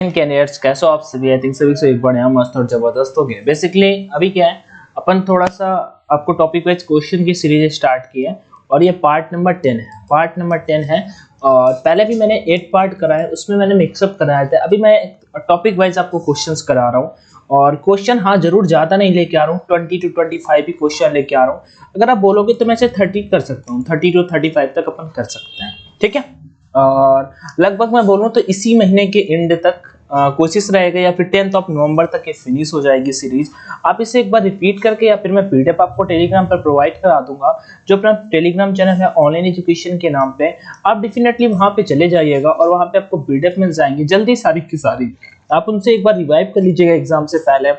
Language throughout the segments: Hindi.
कैंडिडेट्स कैसे हो आप सभी। आई थिंक सभी से एक बढ़िया मस्त और जबरदस्त हो गए। बेसिकली अभी क्या है, अपन थोड़ा सा आपको टॉपिक वाइज क्वेश्चन की सीरीज स्टार्ट की है और ये पार्ट नंबर 10 है। पार्ट नंबर 10 है और पहले भी मैंने 8 पार्ट कराए, उसमें मैंने मिक्सअप कराए थे। अभी मैं टॉपिक वाइज आपको क्वेश्चंस करा रहा हूँ और क्वेश्चन हाँ जरूर ज़्यादा नहीं लेके आ रहा हूँ, 20 to 25 ही क्वेश्चन लेके आ रहा हूँ। अगर आप बोलोगे तो मैं इसे 30 कर सकता हूँ, 30 to 35 तक अपन कर सकते हैं, ठीक है। और लगभग मैं बोलूँ तो इसी महीने के एंड तक कोशिश रहेगा या फिर 10th ऑफ नवंबर तक ये फिनिश हो जाएगी सीरीज। आप इसे एक बार रिपीट करके या फिर मैं पीडीएफ आपको टेलीग्राम पर प्रोवाइड करा दूंगा, जो अपना टेलीग्राम चैनल है ऑनलाइन एजुकेशन के नाम पे। आप डेफिनेटली वहां पे चले जाइएगा और वहां पे आपको पीडीएफ मिल जाएंगी जल्दी सारी की सारी। आप उनसे एक बार रिवाइव कर लीजिएगा एग्जाम से पहले,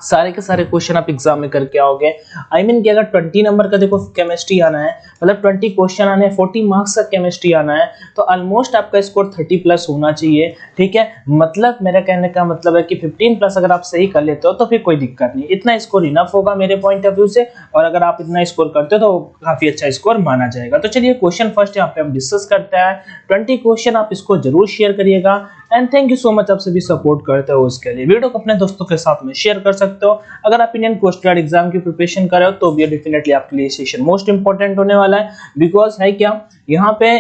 सारे के सारे क्वेश्चन आप एग्जाम में करके आओगे। आई मीन कि अगर 20 नंबर का देखो केमिस्ट्री आना है, मतलब 20 क्वेश्चन आने हैं, 40 मार्क्स का केमिस्ट्री आना है, तो ऑलमोस्ट आपका स्कोर 30 प्लस होना चाहिए, ठीक है। मतलब मेरा कहने का मतलब है कि 15 प्लस अगर आप सही कर लेते हो तो फिर कोई दिक्कत नहीं, इतना स्कोर इनफ होगा मेरे पॉइंट ऑफ व्यू से। और अगर आप इतना स्कोर करते हो तो काफी अच्छा स्कोर माना जाएगा। तो चलिए क्वेश्चन फर्स्ट यहाँ पे हम डिस्कस करते हैं। 20 क्वेश्चन आप इसको जरूर शेयर करिएगा and thank you so much, आप सभी सपोर्ट करते हो उसके लिए। वीडियो को अपने दोस्तों के साथ में शेयर कर सकते हो। अगर आप इंडियन कोस्ट गार्ड एग्जाम की प्रिपरेशन कर रहे हो तो भी डेफिनेटली आपके लिए सेशन मोस्ट इंपॉर्टेंट होने वाला है। बिकॉज है क्या, यहाँ पे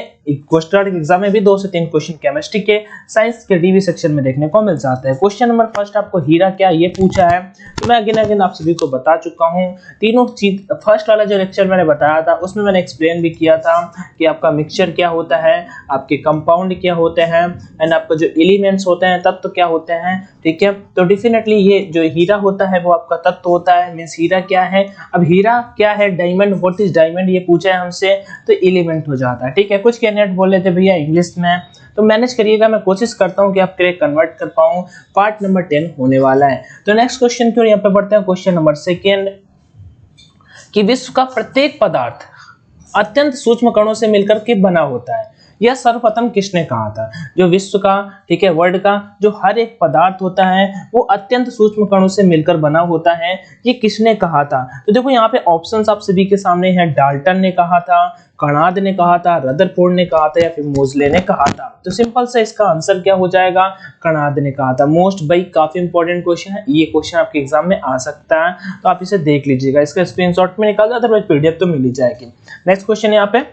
कोस्ट गार्ड एग्जाम में भी 2 से 3 क्वेश्चन केमिस्ट्री के, साइंस के डीवी सेक्शन में देखने को मिल जाता है। क्वेश्चन नंबर फर्स्ट आपको हीरा क्या ये पूछा है, तो मैं अगेन आप सभी को बता चुका हूँ। तीनों चीज फर्स्ट वाला जो लेक्चर मैंने बताया था उसमें मैंने एक्सप्लेन भी किया था कि आपका मिक्सचर क्या होता है, आपके कंपाउंड क्या होते हैं एंड आपका जो एलिमेंट्स होते हैं तत्व क्या होते हैं, ठीक है। तो डेफिनेटली ये जो हीरा होता है वो आपका तत्व होता है, मींस हीरा क्या है। अब हीरा क्या है, डायमंड, व्हाट इज डायमंड ये पूछा है हमसे, तो एलिमेंट हो जाता है, ठीक है। कुछ कैंडिडेट बोल रहे थे भैया इंग्लिश में, तो मैनेज करिएगा, मैं कोशिश करता हूं कि आपके लिए कन्वर्ट कर पाऊं। पार्ट नंबर 10 होने वाला है। तो नेक्स्ट क्वेश्चन की ओर यहाँ पे बढ़ते हैं। क्वेश्चन नंबर सेकेंड कि विश्व का प्रत्येक पदार्थ अत्यंत सूक्ष्म कणों से मिलकर के बना होता है, यह सर्वप्रथम किसने कहा था। जो विश्व का, ठीक है, वर्ल्ड का जो हर एक पदार्थ होता है वो अत्यंत सूक्ष्म कणों से मिलकर बना होता है, ये किसने कहा था। तो देखो यहाँ पे ऑप्शंस आप सभी के सामने हैं। डाल्टन ने कहा था, कणाद ने कहा था, रदरफोर्ड ने कहा था या फिर मोजले ने कहा था। तो सिंपल से इसका आंसर क्या हो जाएगा, कणाद ने कहा था। मोस्ट भाई काफी इंपॉर्टेंट क्वेश्चन है, ये क्वेश्चन आपके एग्जाम में आ सकता है, तो आप इसे देख लीजिएगा। इसका स्क्रीनशॉट में निकाल दो, अदरवाइज पीडीएफ तो मिल ही जाएगी। नेक्स्ट क्वेश्चन यहाँ पे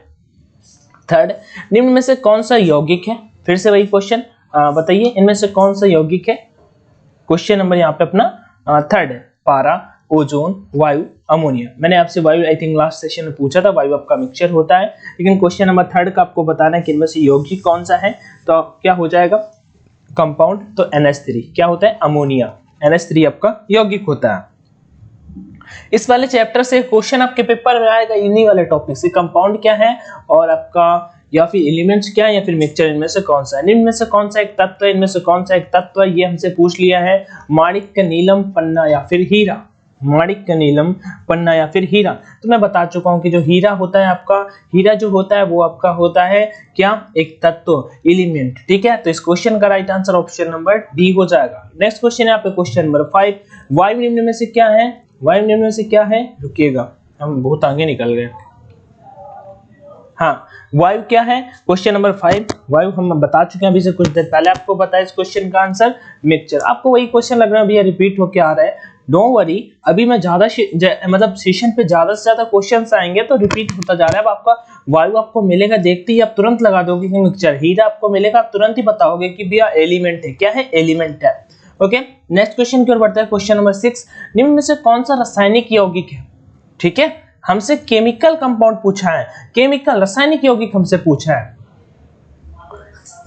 थर्ड, निम्न में से कौन सा यौगिक है। फिर से वही क्वेश्चन, बताइए इनमें से कौन सा यौगिक है। क्वेश्चन नंबर यहाँ पे अपना थर्ड है, पारा, ओजोन, वायु, अमोनिया। मैंने आपसे वायु आई थिंक लास्ट सेशन में पूछा था, वायु आपका मिक्सचर होता है, लेकिन क्वेश्चन नंबर थर्ड का आपको बताना है कि इनमें से यौगिक कौन सा है। तो क्या हो जाएगा कंपाउंड, तो NH3 क्या होता है, अमोनिया। NH3 आपका यौगिक होता है। इस वाले चैप्टर से क्वेश्चन आपके पेपर में आएगा इन्हीं वाले टॉपिक से, कंपाउंड क्या है और आपका या फिर एलिमेंट्स क्या है या फिर मिक्सचर, इनमें से कौन सा है। इनमें से कौन सा एक तत्व है, इनमें से कौन सा एक तत्व है, ये हमसे पूछ लिया है। माणिक्य, नीलम, पन्ना या फिर हीरा। माणिक्य, नीलम, पन्ना या फिर हीरा। तो मैं बता चुका हूं कि जो हीरा होता है आपका, हीरा जो होता है वो आपका होता है क्या, एक तत्व, एलिमेंट, ठीक है। तो इस क्वेश्चन का right answer option number D हो जाएगा। नेक्स्ट क्वेश्चन है आपका क्वेश्चन नंबर 5, वायु निम्न में से क्या है। वायु निम्न में से क्या है, रुकिएगा हम बहुत आगे निकल गए। हाँ, वायु क्या है, क्वेश्चन नंबर 5 वायु हम बता चुके हैं अभी से कुछ देर पहले आपको बताया इस क्वेश्चन का आंसर मिक्सचर। आपको वही क्वेश्चन लग रहा है भैया रिपीट होके आ रहा है, डोंट वरी, अभी मैं ज्यादा मतलब सेशन पे ज्यादा से ज्यादा क्वेश्चंस आएंगे तो रिपीट होता जा रहा है। अब आपका वायु आपको मिलेगा, देखते ही आप तुरंत लगा दोगे कि मिक्सचर। हीरा आपको मिलेगा, आप तुरंत ही बताओगे कि भैया एलिमेंट है, क्या है, एलिमेंट है। ओके, नेक्स्ट क्वेश्चन की ओर बढ़ता है। क्वेश्चन नंबर 6, निम्न में से कौन सा रासायनिक यौगिक है, ठीक है। हमसे केमिकल कंपाउंड पूछा है, केमिकल रासायनिक यौगिक हमसे पूछा है।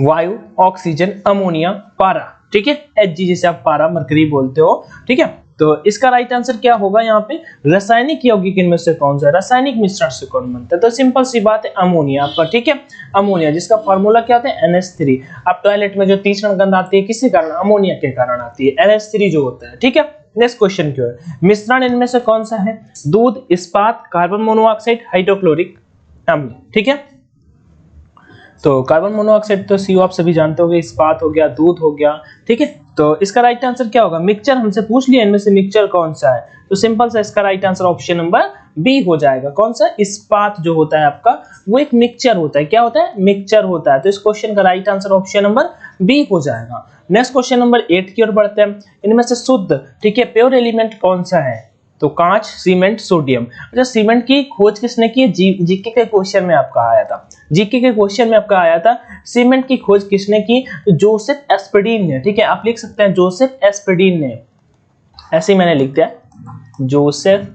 वायु, ऑक्सीजन, अमोनिया, पारा, ठीक है। Hg जिसे आप पारा मरकरी बोलते हो, ठीक है। तो इसका राइट आंसर क्या होगा यहाँ पे, रासायनिक यौगिक इनमें से कौन सा, रासायनिक मिश्रण से कौन बनता है। तो सिंपल सी बात है, अमोनिया आपका, ठीक है। अमोनिया जिसका फार्मूला क्या होता है, NH3। आप टॉयलेट में जो तीसरा गंध आती है किसी कारण, अमोनिया के कारण आती है, NH3 जो होता है, ठीक है। नेक्स्ट क्वेश्चन क्या है, मिश्रण इनमें से कौन सा है, दूध, इस्पात, कार्बन मोनोऑक्साइड, हाइड्रोक्लोरिक अम्ल, ठीक है। तो कार्बन मोनोऑक्साइड तो CO आप सभी जानते होंगे, इस्पात हो गया, दूध हो गया, ठीक है। तो इसका राइट आंसर क्या होगा? मिक्सचर हमसे पूछ लिया इनमें से मिक्सचर कौन सा है, तो सिंपल सा इसका right answer option number B हो जाएगा। कौन सा? इस्पात जो होता है आपका वो एक मिक्सचर होता है। क्या होता है? मिक्सचर होता है। तो इस क्वेश्चन का right answer option number B हो जाएगा। नेक्स्ट क्वेश्चन नंबर 8 की ओर बढ़ते हैं। इनमें से शुद्ध, ठीक है, प्योर एलिमेंट कौन सा है? तो कांच, सीमेंट, सोडियम। अच्छा, सीमेंट की खोज किसने की? जीके के क्वेश्चन में आपका आया था, जीके के क्वेश्चन में आपका आया था सीमेंट की खोज किसने की? तो जोसेफ एस्पेडिन ने, ठीक है। आप लिख सकते हैं जोसेफ एस्पेडिन ने, ऐसे ही मैंने लिख दिया जोसेफ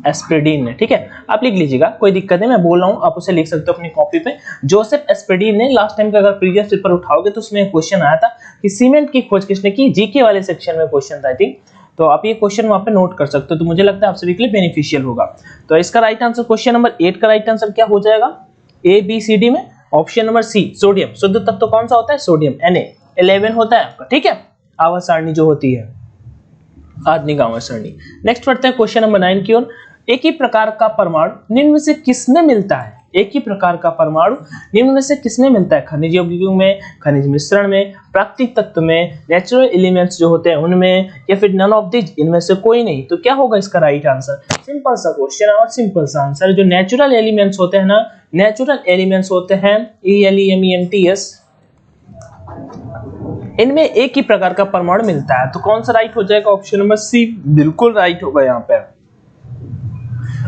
एस्पेडिन ने, ठीक है। आप लिख लीजिएगा, कोई दिक्कत नहीं, मैं बोल रहा हूं, आप उसे लिख सकते हो अपनी कॉपी पे। जोसेफ एस्पेडिन ने, लास्ट टाइम का अगर प्रीवियस पेपर उठाओगे तो उसमें क्वेश्चन आया था कि सीमेंट की खोज किसने की, जीके वाले सेक्शन में क्वेश्चन था आई थिंक। तो आप ये क्वेश्चन वहां पे नोट कर सकते हो, तो मुझे लगता है आप सभी के लिए बेनिफिशियल होगा। तो इसका राइट आंसर, क्वेश्चन नंबर 8 का राइट आंसर क्या हो जाएगा? ए बी सी डी में ऑप्शन नंबर सी, सोडियम। शुद्ध तत्व कौन सा होता है? सोडियम, Na11 होता है आपका, ठीक है। आवर्त सारणी जो होती है, आधुनिक आवर्त सारणी। नेक्स्ट पढ़ते हैं क्वेश्चन नंबर 9 की ओर। एक ही प्रकार का परमाणु निम्न में से किसमें मिलता है? एक ही प्रकार का परमाणु निम्न में से किसमें मिलता है? खनिज यौगिकों में, खनिज मिश्रण में, प्राकृतिक तत्व में, नेचुरल एलिमेंट्स जो होते हैं उनमें, या फिर नन ऑफ दीज, इनमें से कोई नहीं। तो क्या होगा इसका राइट आंसर? सिंपल सा क्वेश्चन और सिंपल सा आंसर। जो नेचुरल एलिमेंट्स होते हैं ना, नेचुरल एलिमेंट्स होते हैं ELEMENTS, इनमें एक ही प्रकार का परमाणु मिलता है। तो कौन सा राइट हो जाएगा? ऑप्शन नंबर सी बिल्कुल राइट होगा यहाँ पे।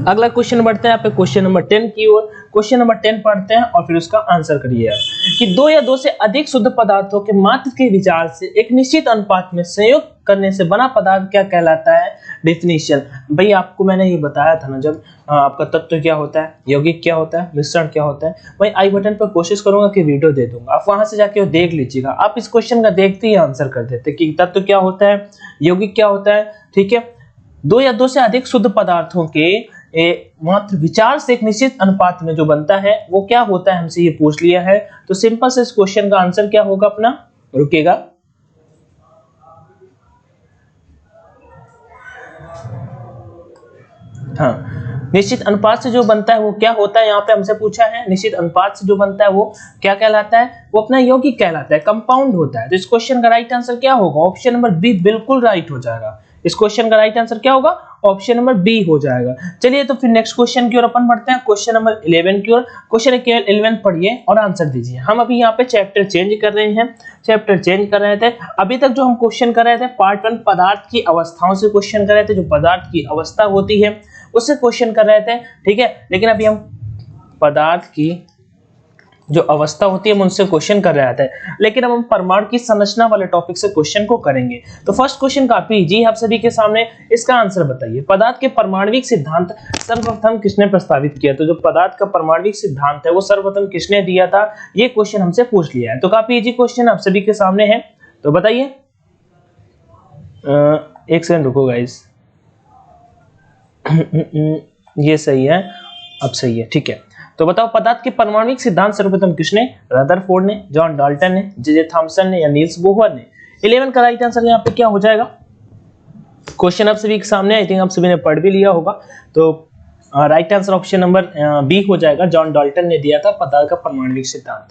अगला क्वेश्चन बढ़ते हैं यहाँ पे क्वेश्चन नंबर 10 की ओर। क्वेश्चन नंबर 10 पढ़ते हैं और फिर उसका आंसर करिए आप। कि दो या दो से अधिक शुद्ध पदार्थों के मात्र के विचार से एक निश्चित अनुपात में संयोग करने से बना पदार्थ क्या कहलाता है? डेफिनेशन। भाई आपको मैंने ये बताया था ना, जब आपका तत्व क्या होता है, यौगिक क्या होता है, मिश्रण क्या होता है। भाई आई बटन पर कोशिश करूंगा कि वीडियो दे दूंगा, आप वहां से जाके देख लीजिएगा। आप इस क्वेश्चन का देखते ही आंसर कर देते कि तत्व क्या होता है, यौगिक क्या होता है, ठीक है। दो या दो से अधिक शुद्ध पदार्थों के मात्र विचार से एक निश्चित अनुपात में जो बनता है वो क्या होता है, हमसे ये पूछ लिया है। तो सिंपल से इस क्वेश्चन का आंसर क्या होगा अपना? रुकेगा, हाँ, निश्चित अनुपात से जो बनता है वो क्या होता है, यहाँ पे हमसे पूछा है। निश्चित अनुपात से जो बनता है वो क्या कहलाता है? वो अपना यौगिक कहलाता है, कंपाउंड होता है। तो इस क्वेश्चन का राइट आंसर क्या होगा? ऑप्शन नंबर बी बिल्कुल राइट हो जाएगा। इस क्वेश्चन का राइट आंसर क्या होगा? ऑप्शन नंबर बी हो जाएगा। चलिए तो फिर नेक्स्ट क्वेश्चन की ओर अपन बढ़ते हैं, क्वेश्चन नंबर 11 की ओर। क्वेश्चन 11 पढ़िए और आंसर दीजिए। हम अभी यहाँ पे चैप्टर चेंज कर रहे हैं, चैप्टर चेंज कर रहे थे। अभी तक जो हम क्वेश्चन कर रहे थे पार्ट 1 पदार्थ की अवस्थाओं से क्वेश्चन कर रहे थे, जो पदार्थ की अवस्था होती है उससे क्वेश्चन कर रहे थे, ठीक है। लेकिन अभी हम पदार्थ की जो अवस्था होती है हम उनसे क्वेश्चन कर रहे थे, लेकिन अब हम परमाणु की संरचना वाले टॉपिक से क्वेश्चन को करेंगे। तो फर्स्ट क्वेश्चन काफी इजी है आप सभी के सामने, इसका आंसर बताइए। पदार्थ के परमाणविक सिद्धांत सर्वप्रथम किसने प्रस्तावित किया? तो जो पदार्थ का परमाणविक सिद्धांत है वो सर्वप्रथम किसने दिया था, ये क्वेश्चन हमसे पूछ लिया है। तो काफी इजी क्वेश्चन आप सभी के सामने है, तो बताइए। एक सेकंड रुको गाइस, ये सही है, अब सही है, ठीक है। तो बताओ पदार्थ के परमाणविक सिद्धांत सर्वप्रथम किसने? रदरफोर्ड ने, जॉन डाल्टन ने, जे थॉमसन ने, या नील्स बोहर ने। 11 का राइट आंसर यहाँ पे क्या हो जाएगा? क्वेश्चन आप सभी के सामने, आई थिंक आप सभी ने पढ़ भी लिया होगा। तो right answer option number B हो जाएगा। जॉन डाल्टन ने दिया था पदार्थ का परमाणविक सिद्धांत।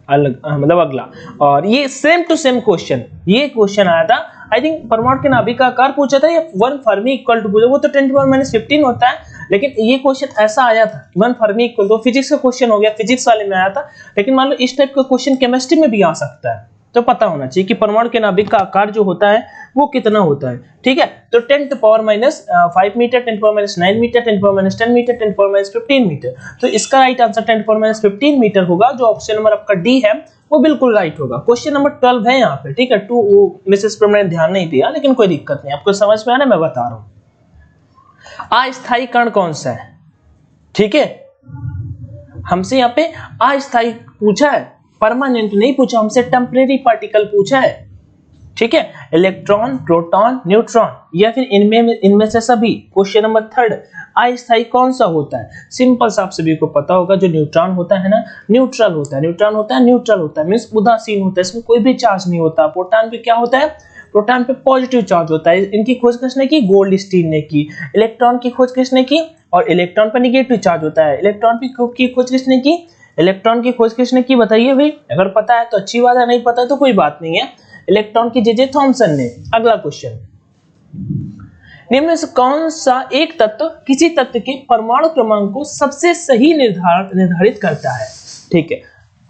अलग मतलब अगला, और ये सेम टू सेम क्वेश्चन, ये क्वेश्चन आया था आई थिंक परमाणु के नाभिक का आकार पूछा था, या 1 फर्मी इक्वल टू पूछा, वो तो 10⁻⁻15 होता है। लेकिन ये क्वेश्चन ऐसा आया था 1 फर्मी इक्वल टू, फिजिक्स का क्वेश्चन हो गया, फिजिक्स वाले में आया था। लेकिन मान लो इस टाइप का क्वेश्चन केमिस्ट्री में भी आ सकता है, तो पता होना चाहिए कि परमाणु के नाभिक का आकार जो होता है वो कितना होता है, ठीक है। तो 10⁻⁵ मीटर, 10⁻⁹ मीटर, 10⁻⁻10 मीटर, 10⁻⁻15 मीटर। तो इसका राइट आंसर 10⁻⁻15 मीटर होगा, जो ऑप्शन नंबर आपका डी है वो बिल्कुल राइट होगा। क्वेश्चन नंबर 12 है यहाँ पे, ठीक है। 2 मिसेस पर मैंने ध्यान नहीं दिया, लेकिन कोई दिक्कत नहीं, आपको समझ में आ रहा है, मैं बता रहा हूँ। अस्थायी कण कौन सा है, ठीक है। हमसे यहाँ पे अस्थायी पूछा है, परमानेंट नहीं पूछा, हमसे टेम्परेरी पार्टिकल पूछा है, ठीक है। इलेक्ट्रॉन, प्रोटॉन, न्यूट्रॉन, या फिर इनमें से सभी। क्वेश्चन नंबर 3 अस्थायी कौन सा होता है? सिंपल सा आप सभी को पता होगा, जो न्यूट्रॉन होता है ना, न्यूट्रल होता है, न्यूट्रॉन होता है, न्यूट्रल होता है, मींस उदासीन होता है, इसमें कोई भी चार्ज नहीं होता। प्रोटॉन पे क्या होता है? प्रोटॉन पे पॉजिटिव चार्ज होता है। इनकी खोज किसने की? गोल्डस्टीन ने की। इलेक्ट्रॉन की खोज किसने की? और इलेक्ट्रॉन पर निगेटिव चार्ज होता है। इलेक्ट्रॉन की खोज किसने की? इलेक्ट्रॉन की खोज किसने की बताइए भाई, अगर पता है तो अच्छी बात है, नहीं पता है तो कोई बात नहीं है। इलेक्ट्रॉन की जे थॉमसन ने। अगला क्वेश्चन, निम्न में से कौन सा एक तत्व किसी तत्व के परमाणु क्रमांक को सबसे सही निर्धारित करता है? ठीक है,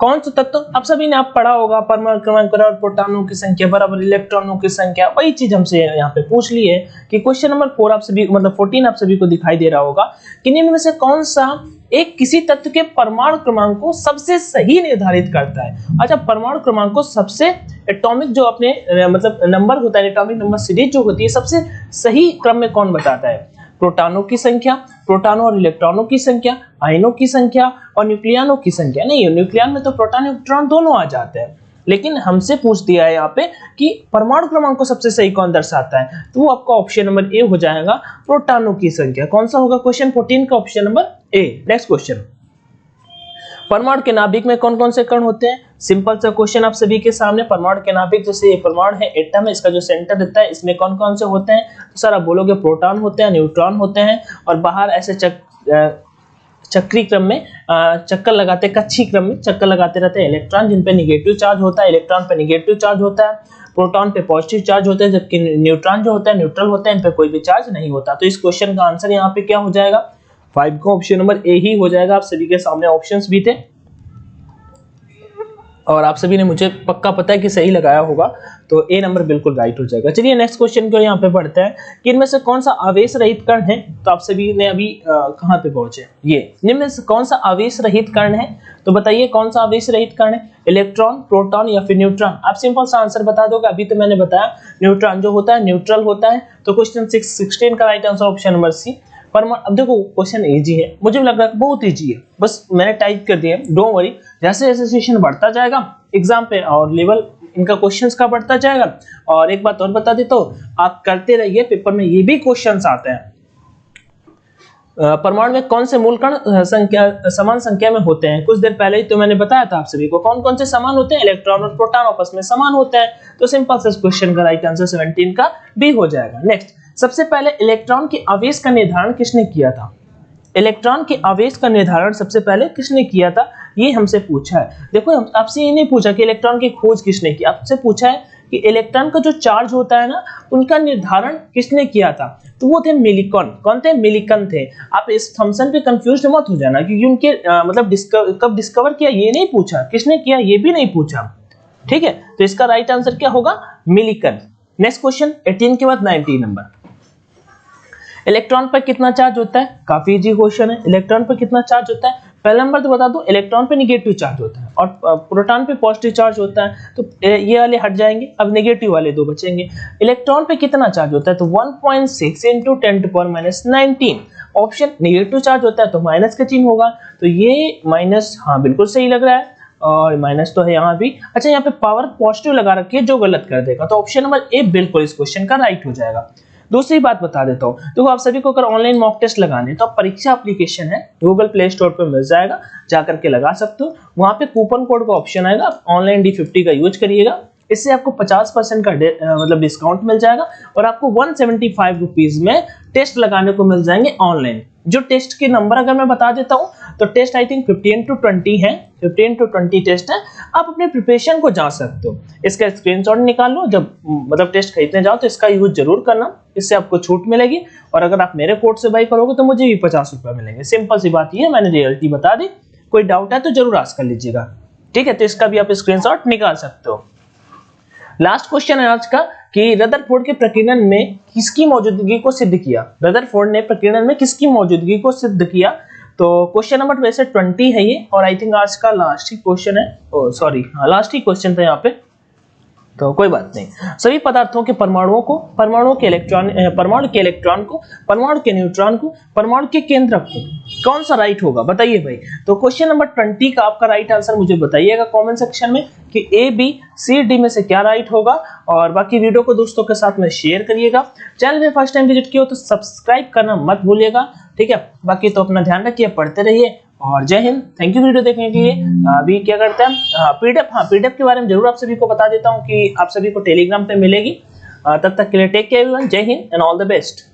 कौन सा तत्व? आप सभी ने आप पढ़ा होगा, परमाणु क्रमांक बराबर प्रोटॉनों की संख्या बराबर इलेक्ट्रॉनों की संख्या। वही चीज हमसे यहाँ पे पूछ ली है कि क्वेश्चन नंबर 4 आप सभी मतलब 14 आप सभी को दिखाई दे रहा होगा कि निम्न में से कौन सा एक किसी तत्व के परमाणु क्रमांक को सबसे सही निर्धारित करता है। अच्छा, परमाणु क्रमांक को सबसे एटॉमिक जो अपने मतलब नंबर होता है, एटॉमिक नंबर सीरीज जो होती है, सबसे सही क्रम में कौन बताता है? प्रोटॉनों की संख्या, प्रोटॉनों और इलेक्ट्रॉनों की संख्या, आयनों की संख्या और न्यूक्लियनों की संख्या। नहीं, न्यूक्लियन में तो प्रोटॉन इलेक्ट्रॉन दोनों आ जाते हैं, लेकिन हमसे पूछ दिया है यहाँ पे कि परमाणु क्रमांक को सबसे सही कौन दर्शाता है, तो वो आपका ऑप्शन नंबर ए हो जाएगा, प्रोटॉनों की संख्या। कौन सा होगा क्वेश्चन 14 का option number A. Next question, परमाणु के नाभिक में कौन कौन से कण होते हैं? सिंपल सा क्वेश्चन आप सभी के सामने। परमाणु के नाभिक, जैसे ये परमाणु है, एटम है, इसका जो सेंटर रहता है, इसमें कौन कौन से होते हैं? तो सर आप बोलोगे प्रोटॉन होते हैं, न्यूट्रॉन होते हैं, और बाहर ऐसे चक्री क्रम में चक्कर लगाते, कक्षी क्रम में चक्कर लगाते रहते हैं इलेक्ट्रॉन, जिन पे निगेटिव चार्ज होता है। इलेक्ट्रॉन पे निगेटिव चार्ज होता है, प्रोटॉन पे पॉजिटिव चार्ज होता है, जबकि न्यूट्रॉन जो होता है न्यूट्रल होता है, इन पे कोई भी चार्ज नहीं होता। तो इस क्वेश्चन का आंसर यहाँ पे क्या हो जाएगा? 5 का ऑप्शन नंबर ए ही हो जाएगा। आप सभी के सामने ऑप्शंस भी थे और आप सभी ने मुझे पक्का पता है कि सही लगाया होगा, तो ए नंबर बिल्कुल राइट हो जाएगा। चलिए नेक्स्ट क्वेश्चन को यहाँ पे पढ़ते हैं कि इनमें से कौन सा आवेश रहित कण है। तो आप सभी ने अभी कहाँ पे पहुंचे, ये निम्न में से कौन सा आवेश रहित कण है? तो बताइए कौन सा आवेश रहित कण है, इलेक्ट्रॉन, प्रोटॉन या फिर न्यूट्रॉन? आप सिंपल सा आंसर बता दोगे। अभी तो मैंने बताया न्यूट्रॉन जो होता है न्यूट्रल होता है, तो क्वेश्चन 16 का right answer option number C. अब देखो क्वेश्चन इजी है, मुझे भी लग रहा है बहुत इजी है, बस मैंने टाइप कर दिया है, डोंट वरी। जैसे जैसे सेशन बढ़ता जाएगा एग्जाम पे और लेवल इनका क्वेश्चंस का बढ़ता जाएगा। और एक बात और बता देता हूं, आप करते रहिए, पेपर में ये भी क्वेश्चंस आते हैं। परमाणु में कौन से मूल कण समान संख्या में होते हैं? कुछ देर पहले ही तो मैंने बताया था आप सभी को कौन कौन से समान होते हैं। इलेक्ट्रॉन और प्रोटॉन आपस में समान होते हैं, तो सिंपल से क्वेश्चन का राइट आंसर 17 का बी हो जाएगा। नेक्स्ट, सबसे पहले इलेक्ट्रॉन के आवेश का निर्धारण किसने किया था? इलेक्ट्रॉन के आवेश का निर्धारण सबसे पहले किसने किया था, ये हमसे पूछा है। देखो आपसे ये नहीं पूछा कि इलेक्ट्रॉन की खोज किसने की, आपसे पूछा है कि इलेक्ट्रॉन का जो चार्ज होता है ना, उनका निर्धारण किसने किया था। तो वो थे मिलिकन। कौन थे? मिलिकन थे। आप इस थॉमसन पे कंफ्यूज मत हो जाना, क्योंकि उनके मतलब कब डिस्कवर किया ये नहीं पूछा, किसने किया ये भी नहीं पूछा, ठीक है। तो इसका राइट आंसर क्या होगा? मिलिकन। नेक्स्ट क्वेश्चन 18 के बाद 19 नंबर, इलेक्ट्रॉन पर कितना चार्ज होता है? काफी इजी क्वेश्चन है। इलेक्ट्रॉन पर कितना चार्ज होता है? पहला नंबर तो बता दो, इलेक्ट्रॉन पे निगेटिव चार्ज होता है और प्रोटॉन पे पॉजिटिव चार्ज होता है, तो ये वाले हट जाएंगे, अब नेगेटिव वाले दो बचेंगे। इलेक्ट्रॉन पे कितना चार्ज होता है? तो 1.6 × 10⁻19। ऑप्शन नेगेटिव चार्ज होता है तो माइनस का चिन्ह होगा, तो ये माइनस, हाँ बिल्कुल सही लग रहा है, और माइनस तो है यहाँ भी। अच्छा, यहाँ पे पावर पॉजिटिव लगा रखी है जो गलत कर देगा, तो ऑप्शन नंबर ए बिल्कुल इस क्वेश्चन का राइट हो जाएगा। दूसरी बात बता देता हूँ, देखो आप सभी को अगर ऑनलाइन मॉक टेस्ट लगाने तो परीक्षा एप्लीकेशन है, गूगल प्ले स्टोर पे मिल जाएगा, जाकर के लगा सकते हो। वहां पे कूपन कोड का ऑप्शन आएगा, आप ऑनलाइन D50 का यूज करिएगा, इससे आपको 50% का मतलब डिस्काउंट मिल जाएगा और आपको 175 रुपीज में टेस्ट लगाने को मिल जाएंगे ऑनलाइन। जो टेस्ट के नंबर अगर मैं बता देता हूँ, तो टेस्ट आई थिंक 15 to 20 है, 15 to 20 टेस्ट है। आप अपने प्रिपरेशन को जांच सकते हो, इसका स्क्रीनशॉट निकाल लो, जब मतलब टेस्ट खरीदने जाओ तो इसका यूज जरूर करना, इससे आपको छूट मिलेगी। और अगर आप मेरे कोड से बाई करोगे तो मुझे भी 50 रुपए मिलेंगे। सिंपल सी बात ये है, मैंने रियलिटी बता दी। कोई डाउट है तो जरूर आस्क कर लीजिएगा, ठीक है। तो इसका भी आप स्क्रीनशॉट निकाल सकते हो। लास्ट क्वेश्चन है आज का कि रदरफोर्ड के प्रकीर्णन में किसकी मौजूदगी को सिद्ध किया? रदरफोर्ड ने प्रकीर्णन में किसकी मौजूदगी को सिद्ध किया? तो क्वेश्चन नंबर वैसे 20 है ये, और आई थिंक आज का लास्ट ही क्वेश्चन है, सॉरी लास्ट ही क्वेश्चन था यहाँ पे, तो कोई बात नहीं। सभी पदार्थों के परमाणुओं को, परमाणु के इलेक्ट्रॉन को, परमाणु के न्यूट्रॉन को, परमाणु के केंद्रक को, कौन सा राइट होगा बताइए भाई। तो क्वेश्चन नंबर 20 का आपका राइट आंसर मुझे बताइएगा कमेंट सेक्शन में कि ए, बी, सी, डी में से क्या राइट होगा। और बाकी वीडियो को दोस्तों के साथ में शेयर करिएगा। चैनल पे फर्स्ट टाइम विजिट किया हो तो सब्सक्राइब करना मत भूलिएगा, ठीक है। बाकी तो अपना ध्यान रखिए, पढ़ते रहिए, और जय हिंद। थैंक यू वीडियो देखने के लिए। अभी क्या करते हैं, पीडीएफ के बारे में जरूर आप सभी को बता देता हूँ कि आप सभी को टेलीग्राम पे मिलेगी। तब तक के लिए टेक केयर एवरीवन, जय Hind and all the best.